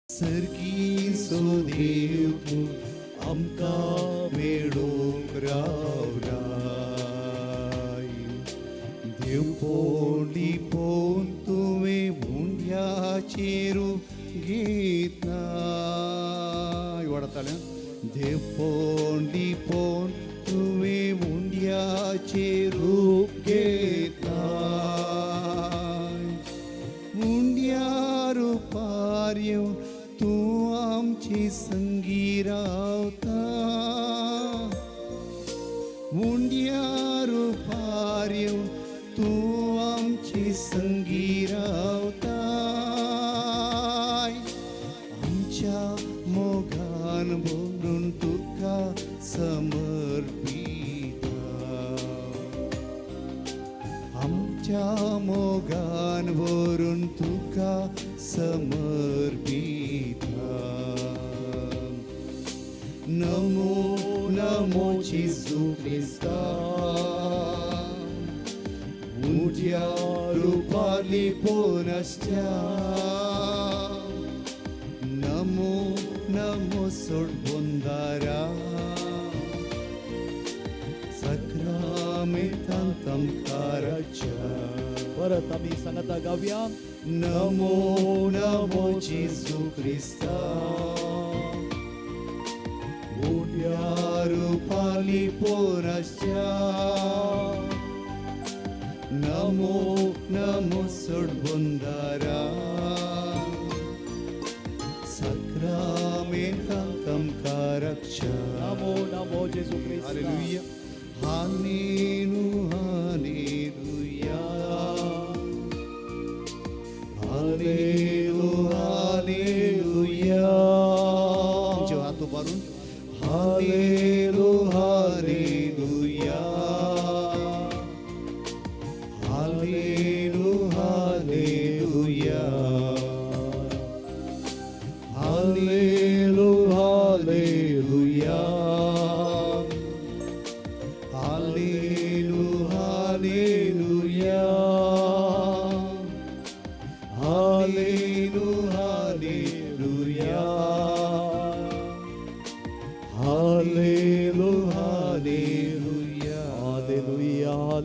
सर्गी so देव तूं आमकां मेळूंक रावलाय. देव पोंडी पोवन तुवें मुंड्याचेर घेतनाय. वाडतालें देव पोंडी पोवन तुवें मुंड्याचेर घेतनाय. मुंड्यार पार येवन तूं आमची संगी रावता. मुंड्यार पार येवन तूं आमची संगी रावता. आमच्या मोगान भरून तुका समर्पिता. आमच्या मोगान भरून तुका समर्पिता. नमो नमो जेजू क्रिस्ता. मुझ्या रूपाली पोनस्त्या. नमो नमो सोडबोंदारा. सक्रमेंतांत आमकां रक्षा. परत आम्ही सांगता गावया. नमो नमो जेजू क्रिस्ता. मुड्या रूपाली पोरस्त्या. नमो नमो सोडबोंदारा. सक्रमेंतांत आमकां रक्षा. नमो नमो जेजू Christ. Hallelujah hallelujah hallelujah hallelujah. तुमचे हात उभारून hallelujah hallelujah hallelujah hallelujah hallelujah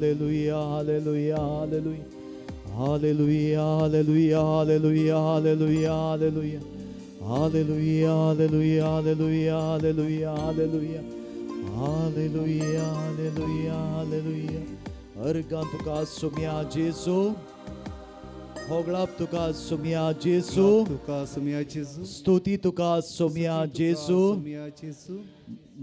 Hallelujah, hallelujah, hallelujah. Hallelujah, hallelujah, hallelujah, hallelujah, hallelujah. Hallelujah, hallelujah, hallelujah, hallelujah, hallelujah. Hallelujah, hallelujah, hallelujah. Argan tuka sumya Jesu. Hoglap tuka sumya Jesu. तुका सुम्या जेजू. Stuti tuka sumya Jesu. सुम्या जेजू.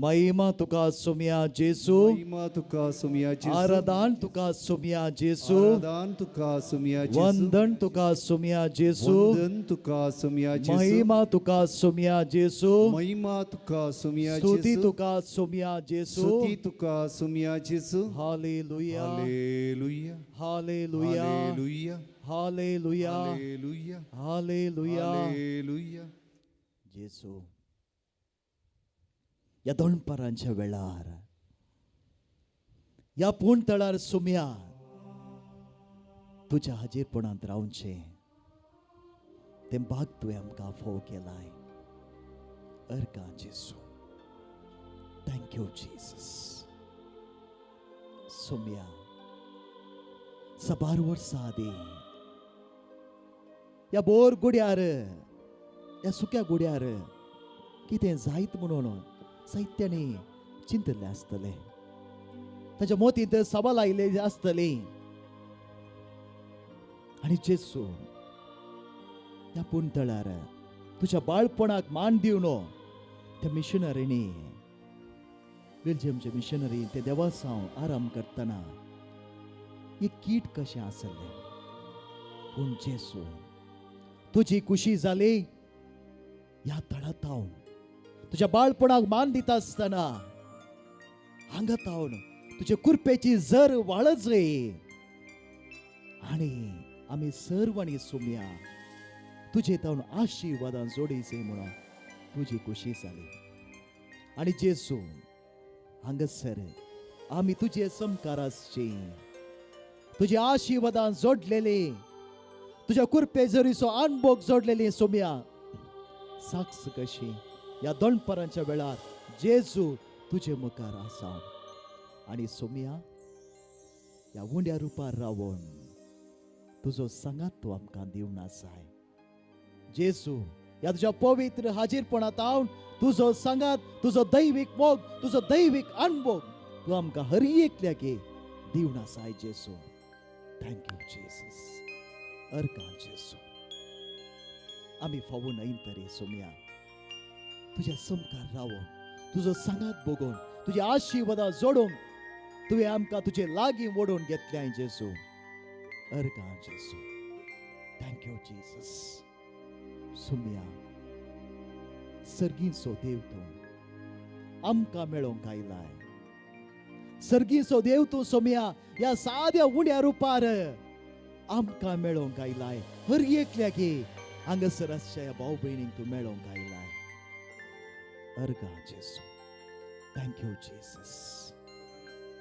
Mahima tuka sumya Jesu. महिमा तुका सुम्या जेजू. आराधन तुका सुम्या जेसु. आराधन तुका सुम्या जेजू. वंदन तुका सुम्या जेसु. वंदन तुका सुम्या जेजू. महिमा तुका सुम्या जेसु. महिमा तुका सुम्या स्तुति जेजू. तुका सुम्या जेसु. स्तुति तुका सुम्या जेजू. Hallelujah hallelujah hallelujah hallelujah hallelujah hallelujah hallelujah. Hallelujah. जेसु या दोनपरांच्या वेळार या पूण तळार सुम्या तुझ्या हाजीरपणांत रावचे ते भाग तुवें आमकां फोव केलाय. अर्का जेसू. Thank you Jesus. सुम्या सबार वर्सां आदी या बोर गुड्यार या सुक्या गुड्यार कितें जायत म्हणून साहित्याने चिंतले आसतले. ताच्या मोतींत सभा लायले आसतली. आणि जेसू त्या पुणतळार तुझ्या बाळपणाक मान दिवन त्या मिशनरींनी बेल्जियमचे मिशनरी ते देवासांव आराम करतना एक कीट कशें आसलें. पूण जेसू तुजी खुशी जाली ह्या तळांत हांव तुझ्या बाळपणाक मान दिता आसतना हांगा तावन तुझे कुरपेची जर वाळजली आणि आम्ही सर्व आणि सुम्या तुझे तावन आशीर्वादां जोडीचे म्हणून तुझी खुशी जाली. आणि जेसू हांगासर आम्ही तुझे समकारासची तुझे आशीर्वादां जोडलेले तुझ्या कुरपे जरीसो अनभोग जोडलेले सोम्या साक्ष कशी या दणपरांच्या वेळार जेजू तुझे मुखार आसा आणि सोम्या या उंड्या रुपार रावून तुझो सांगात तू आमकां दिवून आसाय जेजू या तुझ्या पवित्र हाजीरपणात हांव तुझो सांगात तुझो दैविक मोग तुझो दैविक अणभव तू आमकां हर एकल्याके दिवून आसाय जेजू थँक्यू जेसस अर्का जेजू आम्ही फावून येईन तरी सोम्या तुझ्या समकार रावून तुझो सांगात बघून तुझ्या आशीर्वादा जोडून तुवें आमकां तुझे लागीं ओडून घेतल्या जेजू अर्का जेजू थँक्यू जेसस सोम्या सर्गीचो देव तूं आमकां मेळोंक आयलाय सर्गीचो देव तूं सोम्या या साद्या उण्या रुपार आमकां मेळोंक आयलाय हर एकल्याके हांगासर आसच्या भाव भयणींक तूं मेळोंक आयलाय अर्गा जेजू थँक्यू जेसस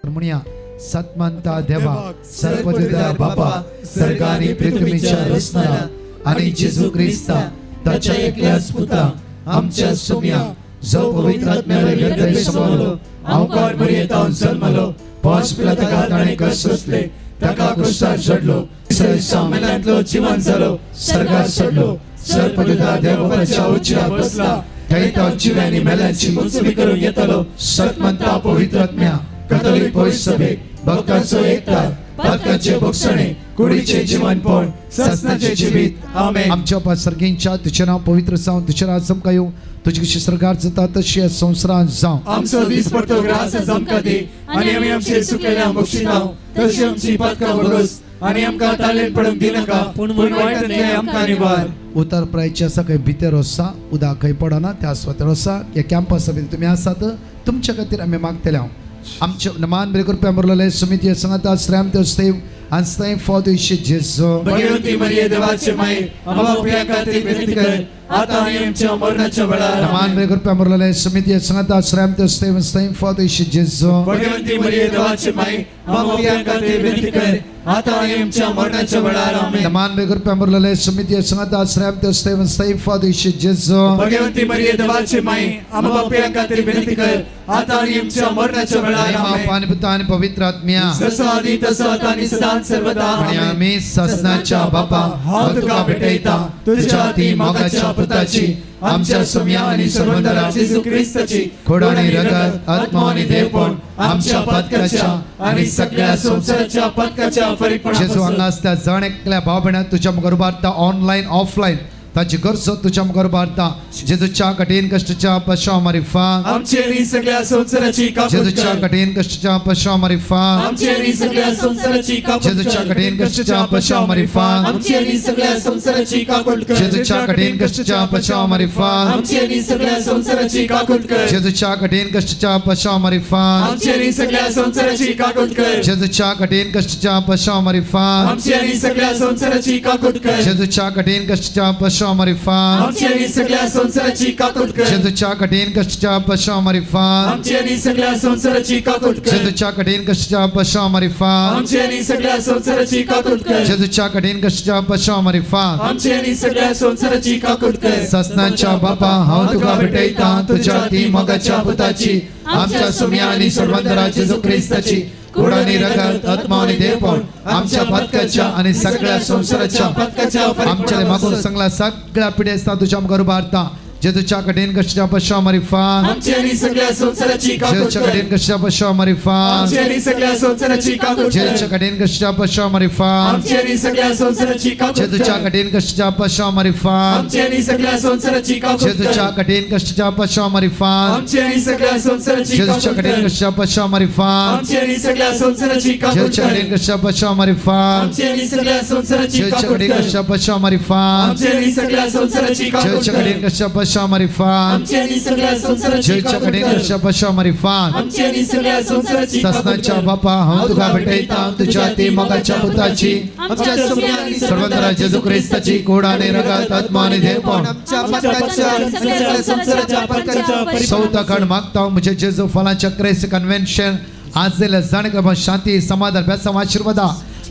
म्हणूया सत्मंता देवा सर्वपिता बापा सर्गानी पृथ्वीच्या रचणारा आणि जेजू ख्रिस्ता ताच्या एकल्याच पुता आमच्या सोम्या जो पवित्र आत्म्याने हृदय समावलो अवकार मर्यादान जन्मलो पाच पिलातका ताणे कष्ट सोसले ताका क्रुसार चढलो सामेलांतलो जिवंत जालो सर्गार चढलो सर्वपिता देवाच्या उच्चार बसला थंय तो जिव्यांनी मेल्यांची मुक्ती करून येतलो सत्मंता पवित्र आत्म्या कॅथोलिक पवित्र सभेक भक्तांचो एकता पातकाचे भक्षणे कुडीचे जीवनपण सस्नाचे जिवीत आमेन आमच्या पासर्गींच्या तुझे नाव पवित्र जावं तुझे राज चमका येवं तुझी कशी सरकार जाता तशी संवसारांत जावं आमचो दीस पडतो ग्रास चमका दी आनी आमी आमचे सुकलेल्या मोक्षितांव तशी आमची पातकां वगोस आनी आमकां तालेन पडूंक दिनाका पूण वायटांतले आमकां निवार उतर प्रायचे आसा खंय भितर वसा उदक खंय पडना त्या स्वतर वसा या कॅम्पस सभेत तुमी आसात तुमच्या खातीर आमी मागतले आमचे नमान बरे करपी आमरलेले समिती सांगता श्राम ते स्तेव आंस्ताय फादर जेजू भगवंती मरिये देवाचे माये आमच्या उपया खातीर विनंती कर आता आनी आमच्या मरणाच्या वेळार नमान बरे करपी आमरलेले समिती सांगता श्राम ते स्तेव आंस्ताय फादर जेजू भगवंती मरिये देवाचे माये आमच्या उपया खातीर विनंती कर आता आनी आमच्या मरणाच्या वेळार आमेन नमान बरे करपी आमरलेले समिती सांगता श्राम ते स्तेव आंस्ताय फादर जेजू भगवंती मरिये देवाचे माये आमच्या उपया खातीर विनंती कर आता आनी आमच्या मरणाच्या वेळार आमेन पानी पिता आणि पवित्र आत्म्या जसो आदी तसो आता आनी सदां सर्वदा आणि आमेन आम्ही ससनाच्या बापा हांव तुका भेटयता तुझ्या ती मोगाच्या पुताची आमच्या सोम्या आणि सर्वंतरा जेजू ख्रिस्ताची खोडानी रगत आत्मा आणि देवपण आमच्या पदकाच्या आणि सगळ्या संसाराच्या पदकाच्या परिपूर्ण जेजू हांगा आसता जण एकल्या भाव भयणां तुझ्या मुखार उबारता ऑनलाइन ऑफलाइन ताची गरज तुझ्या मुखार उबारता जेजूच्या कठीण कष्टाच्या पश्चाव मारिफा आमचे आणि सगळ्या संसाराची जेजूच्या कठीण कष्टाच्या पश्चाव मारिफा आमचे आणि सगळ्या संसाराची जेजूच्या कठीण कष्टाच्या पश्चाव मारिफा आमचे आणि सगळ्या संसाराची जेजूच्या कठीण कष्टाच्या पश्चाव मारिफा आमचे आणि सगळ्या संसाराची जेजूच्या कठीण कष्टाच्या पश्चाव मारिफा आमचे आणि सगळ्या संसाराची जेजूच्या कठीण कष्टाच्या पश्चाव मारिफा आमचे आणि सगळ्या संसाराची जेजूच्या कठीण कष्टाच्या पश्चाव मारिफा आमचे आणि सगळ्या संसाराची जेजूच्या कठीण कष्टाच्या पश्चाव मारिफा आमचे आणि सगळ्या संसाराची जेजूच्या कठीण कष्टाच्या पश्चाव मारिफा आमचे आणि सगळ्या संसाराची जेजूच्या कठीण कष्टाच्या पश्चाव मारिफा आमचे आणि सगळ्या संसाराची ससनाच्या बापा हांव तुका भेटयता तुझ्या ती मोगाच्या पुताची आमच्या सोम्या आणि सर्वंतरा जेजू ख्रिस्ताची खोडानी रगत आत्मा आणि देवपण आमच्या पदकाच्या आणि सगळ्या संसाराच्या पदकाच्या आमच्या मागून सांगला सगळ्या पिढी असता तुझ्या मुखार उबारता जेजूच्या कठीण कष्टाच्या पश्चाव मारिफा आमचे आणि सगळ्या संसाराची जेजूच्या कठीण कष्टाच्या पश्चाव मारिफा आमचे आणि सगळ्या संसाराची जेजूच्या कठीण कष्टाच्या पश्चाव मारिफा आमचे आणि सगळ्या संसाराची जेजूच्या कठीण कष्टाच्या पश्चाव मारिफा आमचे आणि सगळ्या संसाराची जेजूच्या कठीण कष्टाच्या पश्चाव मारिफा आमचे आणि सगळ्या संसाराची जेजूच्या कठीण कष्टाच्या पश्चाव मारिफा आमचे आणि सगळ्या संसाराची जेजूच्या कठीण कष्टाच्या पश्चाव मारिफा आमचे आणि सगळ्या संसाराची जेजूच्या कठीण कष्टाच्या पश्चाव मारिफा आमचे आणि सगळ्या संसाराची जेजूच्या कठीण कष्टाच्या पश्चाव मारिफा आमचे आणि सगळ्या संसाराची जेजूच्या कठीण कष्टाच्या पश्चाव मारिफा आमचे आणि सगळ्या संसाराची ससनाच्या बापा हांव तुका भेटयता तुझ्या ती मोगाच्या पुताची आमच्या सोम्या आणि सर्वंतरा जेजू ख्रिस्ताची खोडानी रगत आत्मा आणि देवपण आमच्या पदकाच्या आणि सगळ्या संसाराच्या पदकाच्या चौथा खंड मागता म्हणजे जेजू फलांच्या क्रेस कन्व्हेन्शन आज जाणे शांती समाधान बेसम आशीर्वाद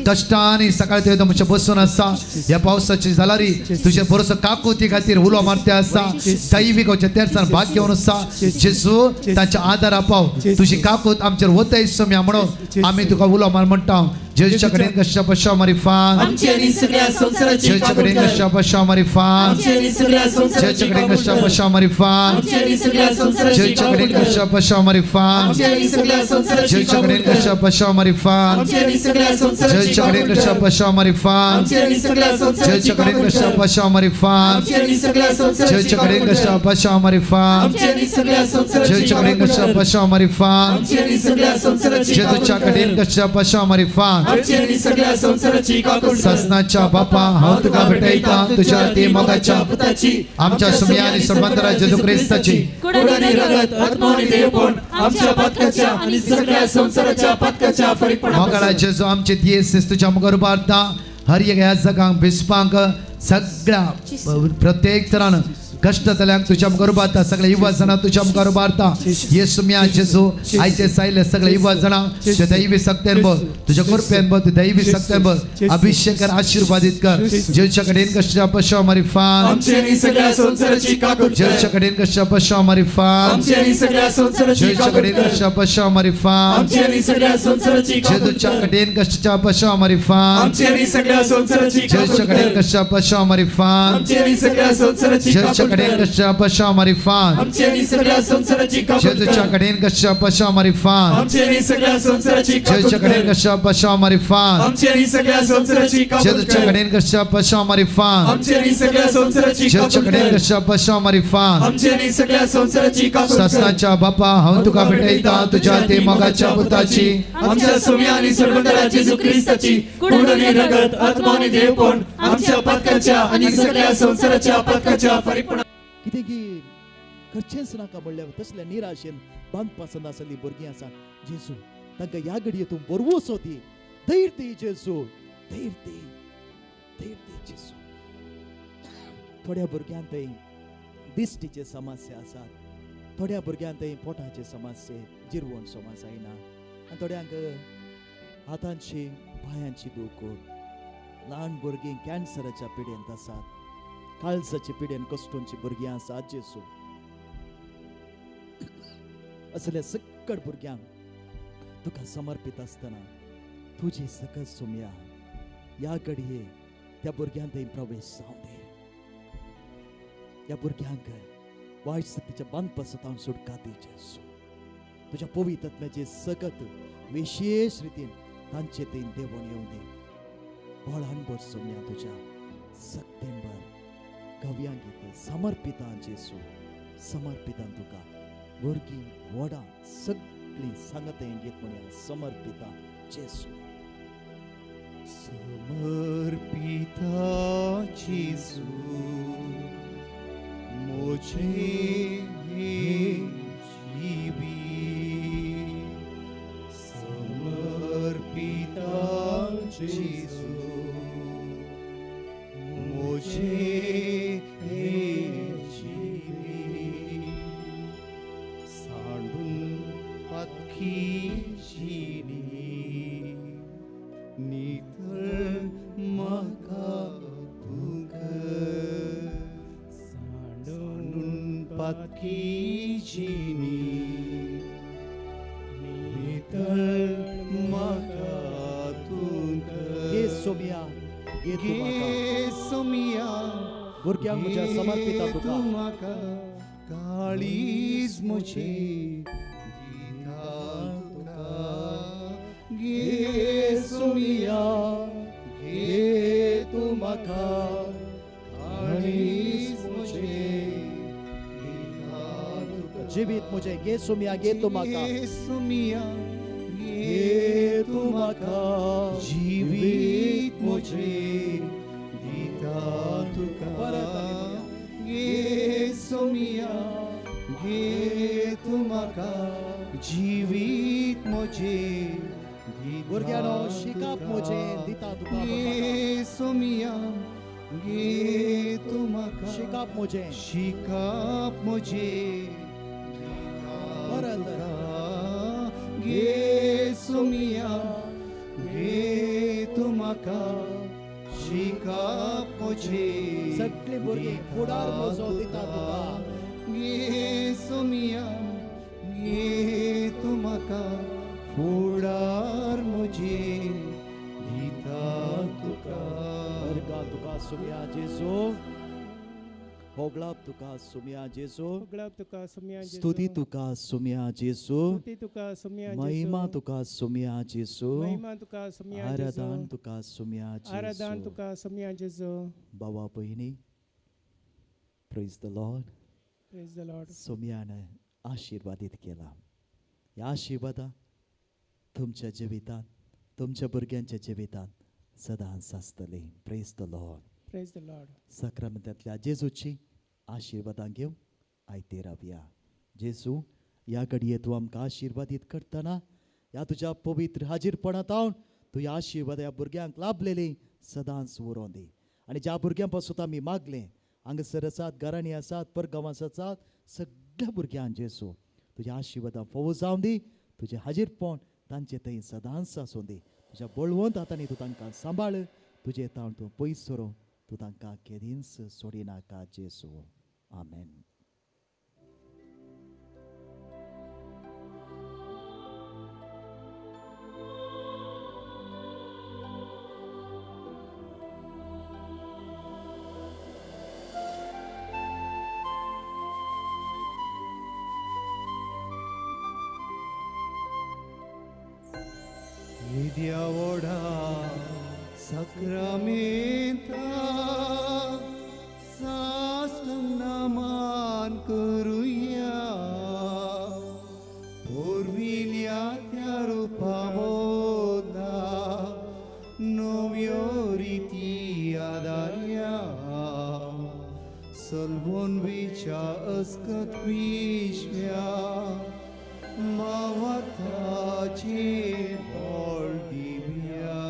कष्टांनी सकाळ ते म्हजे बसून आसा ह्या पावसाची जालारी तुझे बरोसो काकुती खातीर उलो मारते आसा दैवीक तेरसान भाग घेवन आसा जेजू तांच्या आदारा पाव तुझी काकूत आमचेर वतय सोम्या म्हणून आमी तुका उलो मार म्हणटा जेजूच्या कडेन कशा पशा मारी फान आमची आणि सगळ्या संसाराची जेजूच्या कडेन काकूट कशा पशा मारी फान आमची आणि सगळ्या संसाराची जेजूच्या कडेन काकूट कशा पशा मारी फान आमची आणि सगळ्या संसाराची जेजूच्या कडेन काकूट कशा पशा मारी फान आमची आणि सगळ्या संसाराची जेजूच्या कडेन काकूट कशा पशा मारी फान आमची आणि सगळ्या संसाराची जेजूच्या कडेन काकूट कशा पशा मारी फान आमची आणि सगळ्या संसाराची जेजूच्या कडेन काकूट कशा पशा मारी फान आमची आणि सगळ्या संसाराची जेजूच्या कडेन काकूट कशा पशा मारी फान आमची आणि सगळ्या संसाराची जेजूच्या कडेन कशा काकूट पशा मारी फान आमची आणि सगळ्या संसाराची जेजूच्या कडेन कशा पशा मारी फान आमची आणि सगळ्या संसाराची काकूट ससनाच्या बापा हांव तुका भेटयता तुझ्या ती मोगाच्या पुताची आमच्या सुम्या आणि सर्वंतरा जेजू क्रिस्ताची कुडानी रगत आत्मानी देवपण आमच्या पत्काच्या आणि सगळ्या संसाराच्या पत्काच्या फरीपणा मोगाळा जेजू आमचे दियेस तुझ्या मुखार उबारता हर एक ह्या जगांक बिस्पांक सगळ्या प्रत्येक तरान कष्ट जाल्यांक तुझ्या मुखार उबारता सगळ्या युवा जाणां तुझ्या मुखार उबारता येसू म्या जेजू आयचे सायले सगळे युवा जाणां ते दैवी सक्तेन ब तुझ्या कृपेन ब दैवी सक्तेन ब अभिषेक कर आशीर्वादित कर जेजूच्या कडेन कशा पशा मारी फान आमची आणि सगळ्या संसाराची काकूट जेजूच्या कडेन कशा पशा मारी फान आमची आणि सगळ्या संसाराची जेजूच्या काकूट कडेन कशा पशा मारी फान आमची आणि सगळ्या संसाराची जेजूच्या कडेन कशा पशा मारी फान आमची आणि सगळ्या संसाराची जेजूच्या कडेन कशा पशा मारी फान आमची आणि सगळ्या संसाराची जेजूच्या कडेन कशा पशा मारी फान आमची आणि सगळ्या संसाराची जेजूच्या कडेन कशा पशा मारी फान आमची आणि सगळ्या संसाराची जेजूच्या कडेन कशा पशा मारी फान आमची आणि सगळ्या संसाराची जेजूच्या कडेन कशा पशा मारी फान आमची आणि सगळ्या संसाराची जेजूच्या कडेन कशा पशा मारी फान आमची आणि सगळ्या संसाराची ससनाच्या बापा हांव तुका भेटयता तुझ्या ते मोगाच्या पुताची आमच्या सोम्या आणि सर्वंतरा जेजू ख्रिस्ताची कुडानी रगत आत्मानी देवपण आमच्या पत्काच्या आणि सगळ्या संसाराच्या पत्काच्या फरीपणा कितें की करचेंच नाका म्हणल्यार तसल्या निराशेन बांद पासंद आसली भुरगीं आसा जेजू तांकां ह्या घडयेतून बरवसो दी धैर्य दी जेजू धैर्य दी जेजू थोड्या भुरग्यांक दिश्टीचे समस्या आसात थोड्या भुरग्यांक पोटाचे समस्या जिरवण समस्या येना आनी थोड्यांक हातांची पांयांची दुखोट ल्हान भुरगीं कॅन्सराच्या पिडेंत आसात काळजाच्या पिडेन कश्टोंची भुरगीं आसात जेजू असल्या सकट भुरग्यांक तुका समर्पित आसतना तुजी सकत सुम्या ह्या घडये त्या भुरग्यांक थंय प्रवेश जावं दे ह्या भुरग्यांक वायट शक्तीच्या बांदपासतान सुटका दी जेजू तुझ्या पवित्रात्म्याचे सकत विशेष रितीन तांचे थंय देवण येवं दे बळान भर सुम्या तुझ्या सक्तेन भर गव्यांक समर्पितान जेजू समर्पितान तुका भुरगीं व्हडां सगळीं सांगत घेत म्हणया समर्पिता जेजू समर्पिता जेजू मुझे जीवी समर्पिता जेजू मुझे जीवी सांडून पत्की जिनी नितळ म्हाका तुका सांडून पत्की जिनी नितळ म्हाका तुका हे सोमिया हे तू म्हाका सोमिया भुरग्यांक म्हज्या समर्पिता तुका म्हाका काळीज म्हजे दिता तुका गे सोमिया गे तू म्हाका काळीज म्हजे दिता तुका जिवीत म्हजे गे सोमिया गे तू म्हाका गे सोमिया गे तू म्हाका जिवीत म्हजे दिता तुका गे सोमिया गे तू म्हाका जिवीत म्हजे भुरग्यांनो शिकाप म्हजे दिता तुका गे सोमिया गे तू म्हाका शिकाप म्हजे शिकाप म्हजे परत. गे सोमिया गे तू म्हाका शिकाप म्हजे सगळे भुरगे फुडार मोजो दिता तुका गे सोमिया गे तू म्हाका फुडार म्हजे दिता तुका वर्गा तुका सुम्या जेजू होगळाप तुका सुम्या जेजू होगळाप तुका सुम्या जेजू स्तुती तुका सुम्या जेजू स्तुती तुका सुम्या जेजू महिमा तुका सुम्या जेजू महिमा तुका सुम्या जेजू आराधन तुका सुम्या आराधन जेजू तुका सुम्या जेजू भावा बहिणी praise the lord praise the lord सोम्यानं आशीर्वादित केला या आशीर्वादा तुमच्या जिवितांत तुमच्या भुरग्यांच्या जिवितांत सदांच आसतली praise the lord praise the lord सक्रामेंतांतल्या जेजूची आशीर्वादां घेवन आयते रावया जेजू ह्या घडये तूं आमकां आशीर्वादीत करतना ह्या तुज्या पवित्र हाजीरपणांत हांव तूं ह्या आशीर्वाद ह्या भुरग्यांक लाभलेली सदांच उरों दी आनी ज्या भुरग्यां पासून आमी मागलें हांगासर आसात घरांनी आसात परगांवांत आसात सगळ्या भुरग्यांक जेजू तुज्या आशीर्वादां फोव जावं दी तुजें हाजीरपण तांचे थंय सदांच आसूं दी तुज्या बळवंत हातांनी तूं तांकां सांबाळ तुजे तावन तूं पयस सरो तूं तांकां केदींच सोडिनाका जेजू आमेन Lidia Voda Sakramenta Sastanaman Kuruya Porvilia Tiarupamoda Novioriti Adaria Salvon Vicha Askat Vishvya Mavatache Bol Divya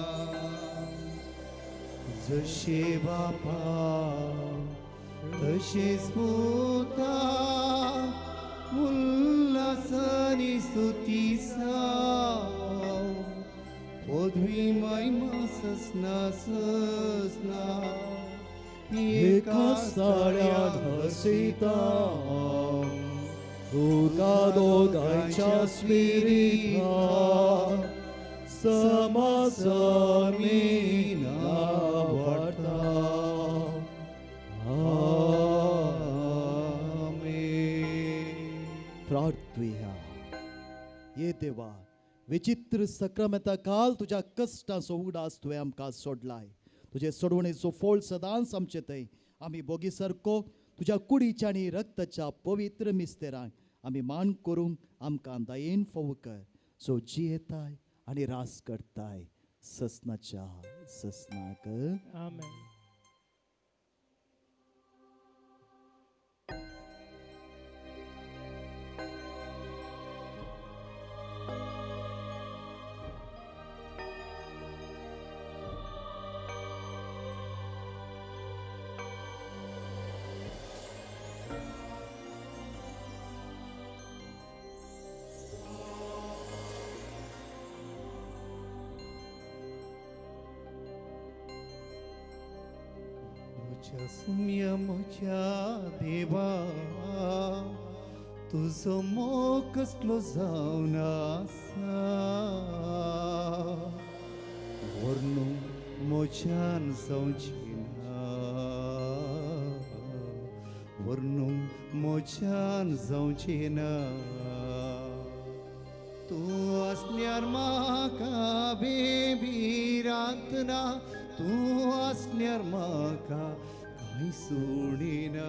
जशे बापा तशेच पुता उल्हासानी स्तुती साव पदवी महिमा ससना ससना एका साड्यात हसयता तुका दोगांच्या स्पिरितान समासमीन आवडता आमेन प्रार्थुया ये देवा विचित्र सक्रामेंता काल तुज्या कश्टाचो उगडास तुवें आमकां सोडलाय तुजे सोडवणेचो फळ सदांच आमचे थंय आमी बोगी सारको तुज्या कुडीच्या आनी रक्ताच्या पवित्र मिस्तेरांक आमी मान करूंक आमकां दयेन फोव कर सो जियेताय आनी रास करताय ससनाच्या ससनाक आमेन Mocha sumia mocha deva tuzo mokas clozaun asa Vornu mochan zaunchina Vornu mochan zaunchina Tu asnyar maka bebi ratna Tu asnyar maka kai sunina